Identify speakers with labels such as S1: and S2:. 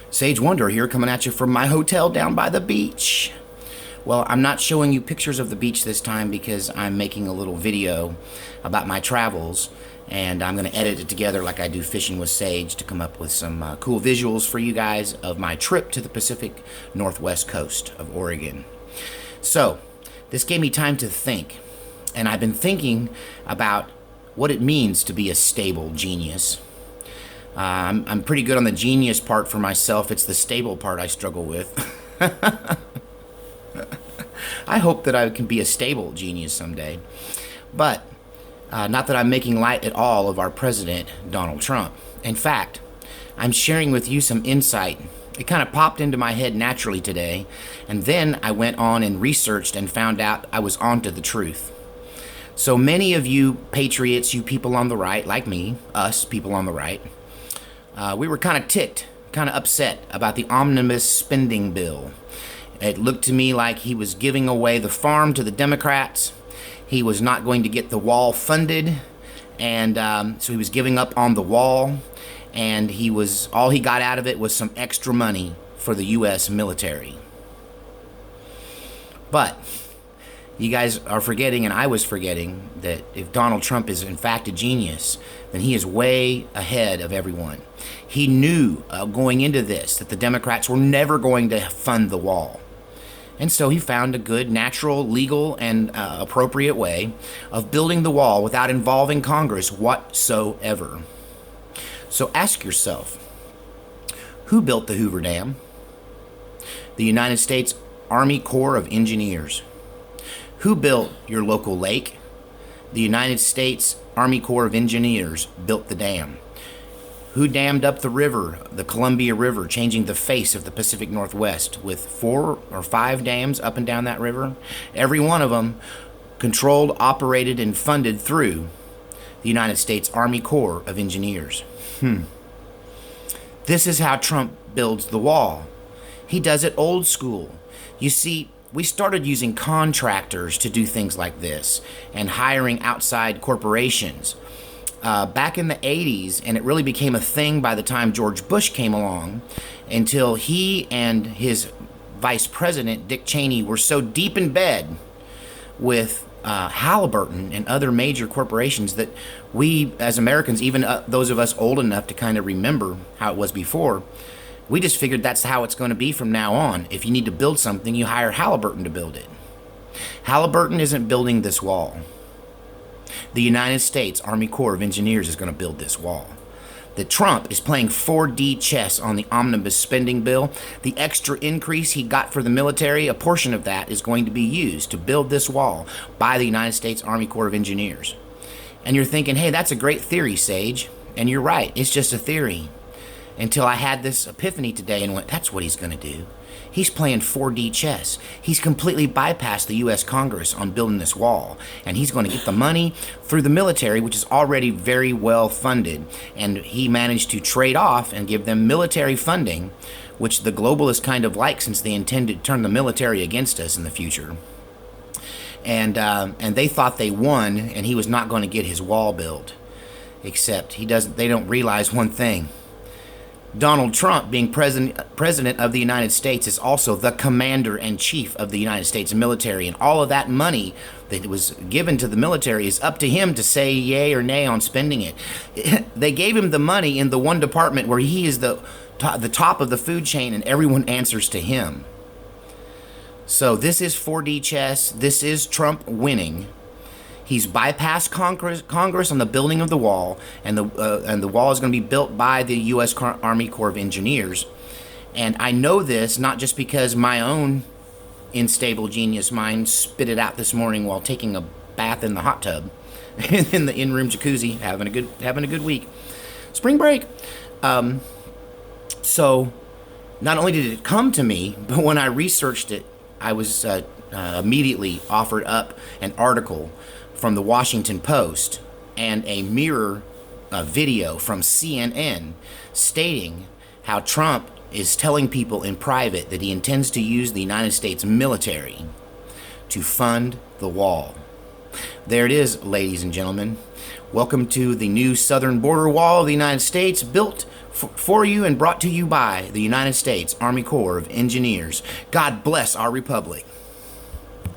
S1: Sage Wonder here, coming at you from my hotel down by the beach. Well, I'm not showing you pictures of the beach this time because I'm making a little video about my travels, and I'm going to edit it together like I do Fishing with Sage to come up with some cool visuals for you guys of my trip to the Pacific Northwest coast of Oregon. So, this gave me time to think, and I've been thinking about what it means to be a stable genius. I'm pretty good on the genius part for myself. It's the stable part I struggle with. I hope that I can be a stable genius someday. But not that I'm making light at all of our president, Donald Trump. In fact, I'm sharing with you some insight. It kind of popped into my head naturally today, and then I went on and researched and found out I was onto the truth. So many of you patriots, you people on the right, like me, us people on the right, we were kind of ticked, kind of upset about the omnibus spending bill. It looked to me like he was giving away the farm to the Democrats. He was not going to get the wall funded, and so he was giving up on the wall, and all he got out of it was some extra money for the U.S. military. But you guys are forgetting, and I was forgetting, that if Donald Trump is in fact a genius, then he is way ahead of everyone. He knew going into this that the Democrats were never going to fund the wall. And so he found a good, natural, legal, and appropriate way of building the wall without involving Congress whatsoever. So ask yourself, who built the Hoover Dam? The United States Army Corps of Engineers. Who built your local lake? The United States Army Corps of Engineers built the dam. Who dammed up the river, the Columbia River, changing the face of the Pacific Northwest with 4 or 5 dams up and down that river? Every one of them controlled, operated, and funded through the United States Army Corps of Engineers. This is how Trump builds the wall. He does it old school. You see, we started using contractors to do things like this and hiring outside corporations back in the 80s, and it really became a thing by the time George Bush came along, until he and his vice president, Dick Cheney, were so deep in bed with Halliburton and other major corporations that we, as Americans, even those of us old enough to kind of remember how it was before, we just figured that's how it's going to be from now on. If you need to build something, you hire Halliburton to build it. Halliburton isn't building this wall. The United States Army Corps of Engineers is going to build this wall. That Trump is playing 4D chess on the omnibus spending bill. The extra increase he got for the military, a portion of that is going to be used to build this wall by the United States Army Corps of Engineers. And you're thinking, hey, that's a great theory, Sage. And you're right, it's just a theory. Until I had this epiphany today and went, that's what he's going to do. He's playing 4D chess. He's completely bypassed the U.S. Congress on building this wall. And he's going to get the money through the military, which is already very well funded. And he managed to trade off and give them military funding, which the globalists kind of like, since they intend to turn the military against us in the future. And they thought they won, and he was not going to get his wall built. Except they don't realize one thing. Donald Trump, being president of the United States, is also the commander-in-chief of the United States military, and all of that money that was given to the military is up to him to say yay or nay on spending it. They gave him the money in the one department where he is the top of the food chain, and everyone answers to him. So this is 4D chess. This is Trump winning. He's bypassed Congress on the building of the wall, and the wall is going to be built by the U.S. Army Corps of Engineers. And I know this not just because my own unstable genius mind spit it out this morning while taking a bath in the hot tub, in the in-room jacuzzi, having a good week, spring break. So, not only did it come to me, but when I researched it, I was immediately offered up an article from the Washington Post and a mirror video from CNN stating how Trump is telling people in private that he intends to use the United States military to fund the wall. There it is, ladies and gentlemen. Welcome to the new southern border wall of the United States, built For you and brought to you by the United States Army Corps of Engineers. God bless our republic.